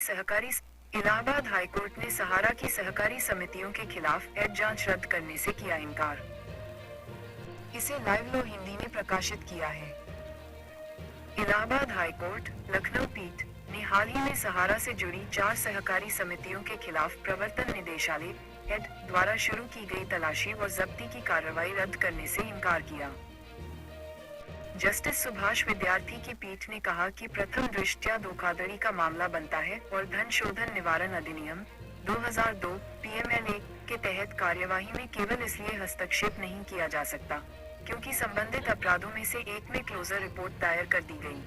सहकारी इलाहाबाद हाईकोर्ट ने सहारा की सहकारी समितियों के खिलाफ एड जांच रद्द करने से किया इनकार। इसे लाइव लो हिंदी ने प्रकाशित किया है। इलाहाबाद हाईकोर्ट लखनऊ पीठ ने हाल ही में सहारा से जुड़ी 4 सहकारी समितियों के खिलाफ प्रवर्तन निदेशालय एड द्वारा शुरू की गई तलाशी और जब्ती की कार्रवाई रद्द करने से इनकार किया। जस्टिस सुभाष विद्यार्थी की पीठ ने कहा कि प्रथम दृष्टया धोखाधड़ी का मामला बनता है और धन शोधन निवारण अधिनियम 2002 पीएमएलए के तहत कार्यवाही में केवल इसलिए हस्तक्षेप नहीं किया जा सकता क्योंकि संबंधित अपराधों में से एक में क्लोजर रिपोर्ट दायर कर दी गई।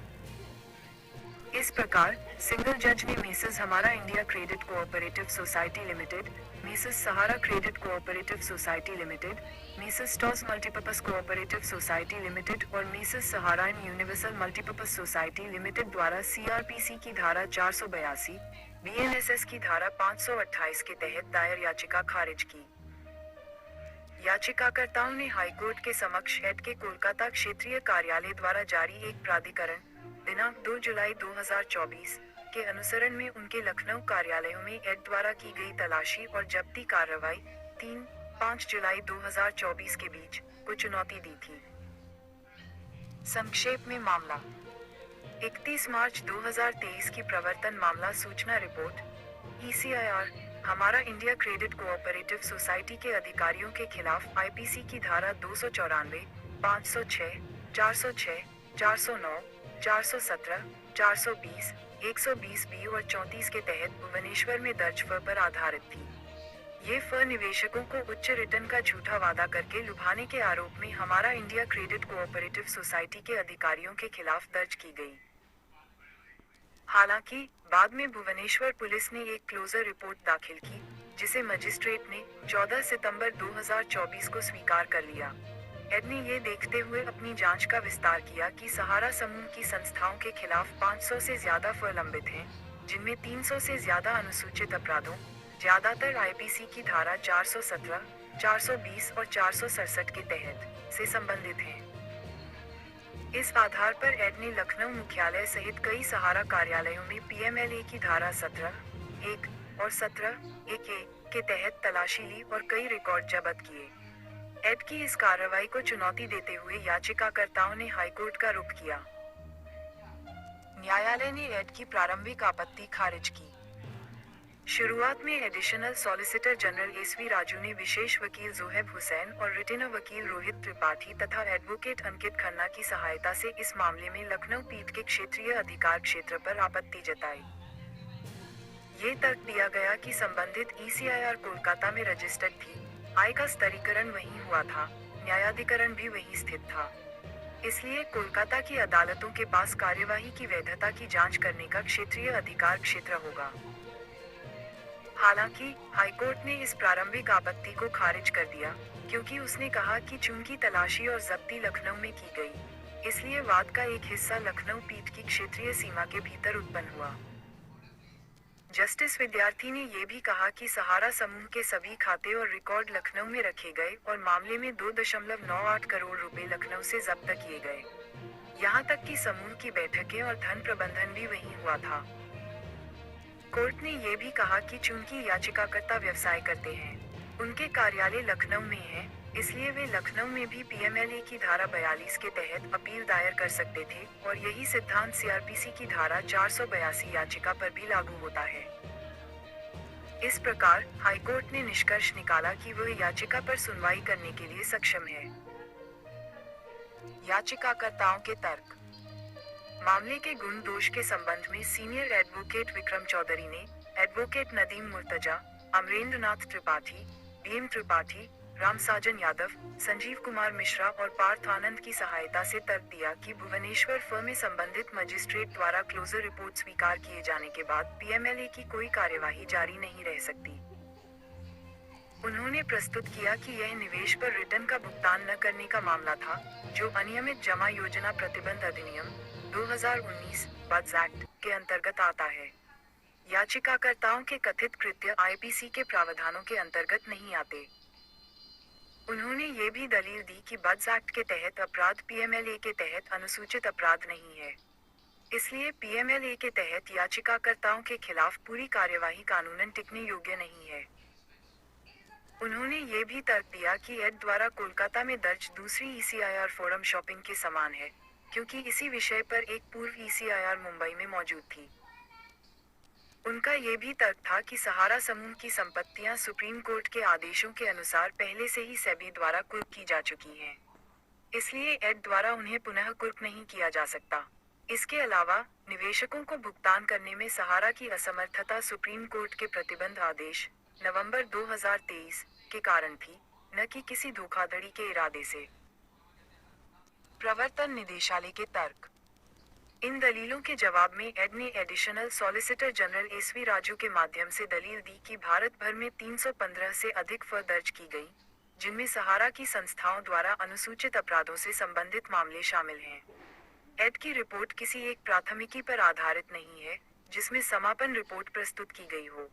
इस प्रकार सिंगल जज ने messrs Humara India credit cooperative society limited, messrs Sahara credit cooperative society limited, messrs टॉस मल्टीपर्पस कोऑपरेटिव सोसाइटी लिमिटेड और messrs Sahara and universal multipurpose society limited द्वारा सीआरपीसी की धारा 482, बीएनएसएस की धारा 528 के तहत दायर याचिका खारिज की। याचिकाकर्ताओं ने हाईकोर्ट के समक्ष एड के कोलकाता क्षेत्रीय कार्यालय द्वारा जारी एक प्राधिकरण दिनांक 2 जुलाई 2024 के अनुसरण में उनके लखनऊ कार्यालयों में एड द्वारा की गई तलाशी और जब्ती कार्रवाई 3-5 जुलाई 2024 के बीच को चुनौती दी थी। संक्षेप में मामला 31 मार्च 2023 की प्रवर्तन मामला सूचना रिपोर्ट ECIR हमारा इंडिया क्रेडिट कोऑपरेटिव सोसाइटी के अधिकारियों के खिलाफ आईपीसी की धारा 294, 506, 406, 409, 417, 420, 120B और 34 के तहत भुवनेश्वर में दर्ज फ पर आधारित थी। ये फ निवेशकों को उच्च रिटर्न का झूठा वादा करके लुभाने के आरोप में हमारा इंडिया क्रेडिट कोऑपरेटिव सोसाइटी के अधिकारियों के खिलाफ दर्ज की गई। हालांकि बाद में भुवनेश्वर पुलिस ने एक क्लोजर रिपोर्ट दाखिल की, जिसे मजिस्ट्रेट ने 14 सितंबर 2024 को स्वीकार कर लिया। एड ने ये देखते हुए अपनी जांच का विस्तार किया कि सहारा समूह की संस्थाओं के खिलाफ 500 से ज्यादा फ लंबित हैं, जिनमें 300 से ज्यादा अनुसूचित अपराधों, ज्यादातर आईपीसी की धारा 417, 420 और 467 के तहत से संबंधित हैं। इस आधार पर एड ने लखनऊ मुख्यालय सहित कई सहारा कार्यालयों में पीएमएलए की धारा 17(1) और 17(1)(a) के तहत तलाशी ली और कई रिकॉर्ड जब्त किए। एड की इस कार्रवाई को चुनौती देते हुए याचिकाकर्ताओं ने हाईकोर्ट का रुख किया। न्यायालय ने एड की प्रारंभिक आपत्ति खारिज की। शुरुआत में additional solicitor general SV Raju ने विशेष वकील जोहेब हुसैन और रिटेनर वकील रोहित त्रिपाठी तथा एडवोकेट अंकित खन्ना की सहायता से इस मामले में लखनऊ पीठ के क्षेत्रीय अधिकार क्षेत्र पर आपत्ति जताई। ये तर्क दिया गया कि संबंधित ECIR कोलकाता में रजिस्टर्ड थी, आय का स्तरीकरण वहीं हुआ था, न्यायाधिकरण भी वहीं स्थित था, इसलिए कोलकाता की अदालतों के पास कार्यवाही की वैधता की जांच करने का क्षेत्रीय अधिकार क्षेत्र होगा। हालांकि हाईकोर्ट ने इस प्रारंभिक आपत्ति को खारिज कर दिया, क्योंकि उसने कहा कि चूंकि तलाशी और जब्ती लखनऊ में की गई, इसलिए वाद का एक हिस्सा लखनऊ पीठ की क्षेत्रीय सीमा के भीतर उत्पन्न हुआ। जस्टिस विद्यार्थी ने ये भी कहा कि सहारा समूह के सभी खाते और रिकॉर्ड लखनऊ में रखे गए और मामले में 2.98 करोड़ रुपए लखनऊ से जब्त किए गए। यहाँ तक कि समूह की बैठकें और धन प्रबंधन भी वहीं हुआ था। कोर्ट ने ये भी कहा कि चूंकि याचिकाकर्ता व्यवसाय करते हैं, उनके कार्यालय लखनऊ में है, इसलिए वे लखनऊ में भी पीएमएलए की धारा 42 के तहत अपील दायर कर सकते थे और यही सिद्धांत सीआरपीसी की धारा 482 याचिका पर भी लागू होता है। इस प्रकार हाईकोर्ट ने निष्कर्ष निकाला कि वह याचिका पर सुनवाई करने के लिए सक्षम है। याचिकाकर्ताओं के तर्क। मामले के गुण दोष के संबंध में सीनियर एडवोकेट विक्रम चौधरी ने एडवोकेट नदीम मुर्तजा, अमरेंद्र नाथ त्रिपाठी, भीम त्रिपाठी, राम साजन यादव, संजीव कुमार मिश्रा और पार्थ आनंद की सहायता से तर्क दिया कि भुवनेश्वर फ में संबंधित मजिस्ट्रेट द्वारा क्लोजर रिपोर्ट स्वीकार किए जाने के बाद पीएमएलए की कोई कार्यवाही जारी नहीं रह सकती। उन्होंने प्रस्तुत किया कि यह निवेश पर रिटर्न का भुगतान न करने का मामला था, जो अनियमित जमा योजना प्रतिबंध अधिनियम 2019 बड्स एक्ट के अंतर्गत आता है। याचिकाकर्ताओं के कथित कृत्य आईपीसी के प्रावधानों के अंतर्गत नहीं आते। उन्होंने ये भी दलील दी कि बड्स एक्ट के तहत अपराध पीएमएलए के तहत अनुसूचित अपराध नहीं है। इसलिए पीएमएलए के तहत याचिकाकर्ताओं के खिलाफ पूरी कार्यवाही कानूनन टिकने योग्य नहीं है। उन्होंने ये भी तर्क दिया कि एड द्वारा कोलकाता में दर्ज दूसरी ईसीआईआर फोरम शॉपिंग के समान है, क्योंकि इसी विषय पर एक पूर्व ईसीआईआर मुंबई में मौजूद थी। उनका ये भी तर्क था कि सहारा समूह की संपत्तियां सुप्रीम कोर्ट के आदेशों के अनुसार पहले से ही सेबी द्वारा कुर्क की जा चुकी हैं। इसलिए एड द्वारा उन्हें पुनः कुर्क नहीं किया जा सकता। इसके अलावा, निवेशकों को भुगतान करने में सहारा की असमर्थता सुप्रीम कोर्ट के प्रतिबंध आदेश, नवंबर 2023, के कारण थी, न कि किसी धोखाधड़ी के इरादे से। प्रवर्तन निदेशालय के तर्क। इन दलीलों के जवाब में एड ने additional solicitor general SV Raju के माध्यम से दलील दी कि भारत भर में 315 से अधिक फर्द दर्ज की गई, जिनमें सहारा की संस्थाओं द्वारा अनुसूचित अपराधों से संबंधित मामले शामिल हैं। एड की रिपोर्ट किसी एक प्राथमिकी पर आधारित नहीं है, जिसमें समापन रिपोर्ट प्रस्तुत की गई हो।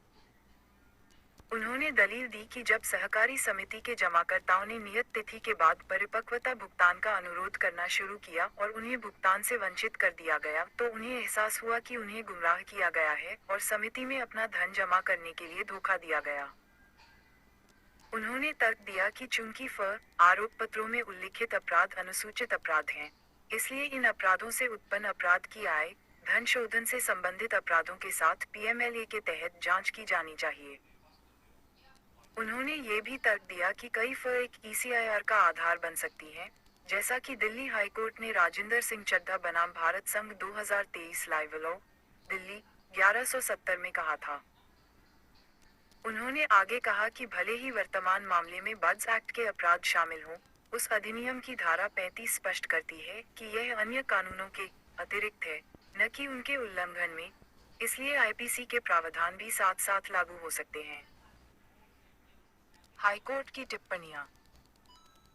उन्होंने दलील दी कि जब सहकारी समिति के जमाकर्ताओं ने नियत तिथि के बाद परिपक्वता भुगतान का अनुरोध करना शुरू किया और उन्हें भुगतान से वंचित कर दिया गया, तो उन्हें एहसास हुआ कि उन्हें गुमराह किया गया है और समिति में अपना धन जमा करने के लिए धोखा दिया गया। उन्होंने तर्क दिया कि चूंकि आरोप पत्रों में उल्लिखित अपराध अनुसूचित अपराध हैं, इसलिए इन अपराधों से उत्पन्न अपराध की आय, धन शोधन से संबंधित अपराधों के साथ पीएमएलए के तहत जांच की जानी चाहिए। उन्होंने ये भी तर्क दिया कि कई एक ईसीआईआर का आधार बन सकती हैं, जैसा कि दिल्ली हाईकोर्ट ने राजिंदर सिंह चड्ढा बनाम भारत संघ 2023 लाइव लॉ, दिल्ली, 1170 में कहा था। उन्होंने आगे कहा कि भले ही वर्तमान मामले में बड्स एक्ट के अपराध शामिल हों, उस अधिनियम की धारा 35 स्पष्ट करती है कि यह अन्य कानूनों के अतिरिक्त है, न कि उनके उल्लंघन में, इसलिए आईपीसी के प्रावधान भी साथ साथ लागू हो सकते हैं। हाईकोर्ट की टिप्पणियां।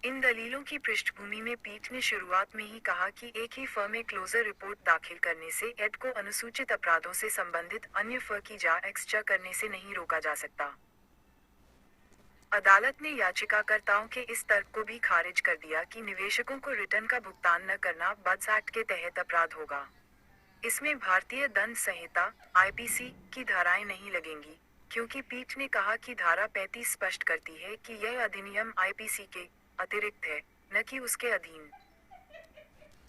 इन दलीलों की पृष्ठभूमि में पीठ ने शुरुआत में ही कहा कि एक ही फर्म में क्लोजर रिपोर्ट दाखिल करने से एड को अनुसूचित अपराधों से संबंधित अन्य फर्म की जांच करने से नहीं रोका जा सकता। अदालत ने याचिकाकर्ताओं के इस तर्क को भी खारिज कर दिया कि निवेशकों को रिटर्न का भुगतान न करना बड्स एक्ट के तहत अपराध होगा। इसमें भारतीय दंड संहिता आईपीसी की धाराएं नहीं लगेंगी, क्योंकि पीठ ने कहा कि धारा 35 स्पष्ट करती है कि यह अधिनियम आईपीसी के अतिरिक्त है, न कि उसके अधीन।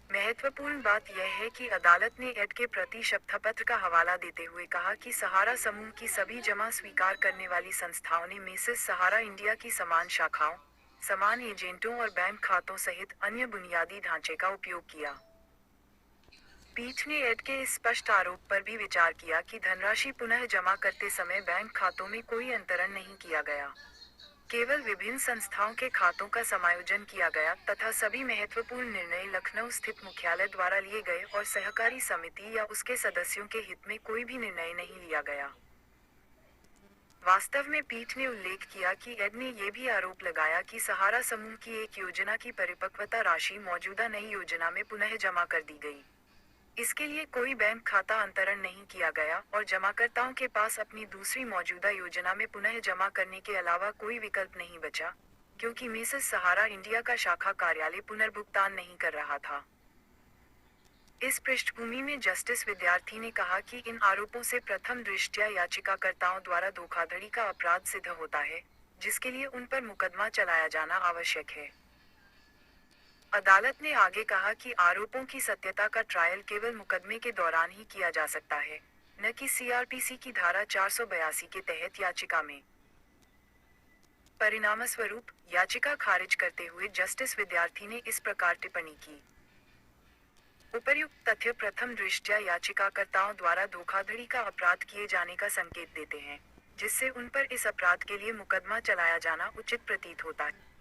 महत्वपूर्ण बात यह है कि अदालत ने एड के प्रति शपथपत्र का हवाला देते हुए कहा कि सहारा समूह की सभी जमा स्वीकार करने वाली संस्थाओं ने मेसेस सहारा इंडिया की समान शाखाओं, समान एजेंटों और बैंक खातों सहित अन्य बुनियादी ढांचे का उपयोग किया। पीठ ने एड के इस स्पष्ट आरोप पर भी विचार किया कि धनराशि पुनः जमा करते समय बैंक खातों में कोई अंतरण नहीं किया गया। केवल विभिन्न संस्थाओं के खातों का समायोजन किया गया तथा सभी महत्वपूर्ण निर्णय लखनऊ स्थित मुख्यालय द्वारा लिए गए और सहकारी समिति या उसके सदस्यों के हित में कोई भी निर्णय नहीं लिया गया। वास्तव में पीठ ने उल्लेख किया कि एड ने यह भी आरोप लगाया कि सहारा समूह की एक योजना की परिपक्वता राशि मौजूदा नई योजना में पुनः जमा कर दी गई। इसके लिए कोई बैंक खाता अंतरण नहीं किया गया और जमाकर्ताओं के पास अपनी दूसरी मौजूदा योजना में पुनः जमा करने के अलावा कोई विकल्प नहीं बचा, क्योंकि मेसेस सहारा इंडिया का शाखा कार्यालय पुनर्भुगतान नहीं कर रहा था। इस पृष्ठभूमि में जस्टिस विद्यार्थी ने कहा कि इन आरोपों से प्रथम दृष्टया याचिकाकर्ताओं द्वारा धोखाधड़ी का अपराध सिद्ध होता है, जिसके लिए उन पर मुकदमा चलाया जाना आवश्यक है। अदालत ने आगे कहा कि आरोपों की सत्यता का ट्रायल केवल मुकदमे के दौरान ही किया जा सकता है, न कि सीआरपीसी की धारा 482 के तहत याचिका में। परिणामस्वरूप, याचिका खारिज करते हुए जस्टिस विद्यार्थी ने इस प्रकार टिप्पणी की। उपर्युक्त तथ्य प्रथम दृष्टया याचिकाकर्ताओं द्वारा धोखाधड़ी का अपराध किए जाने का संकेत देते हैं, जिससे उन पर इस अपराध के लिए मुकदमा चलाया जाना उचित प्रतीत होता है।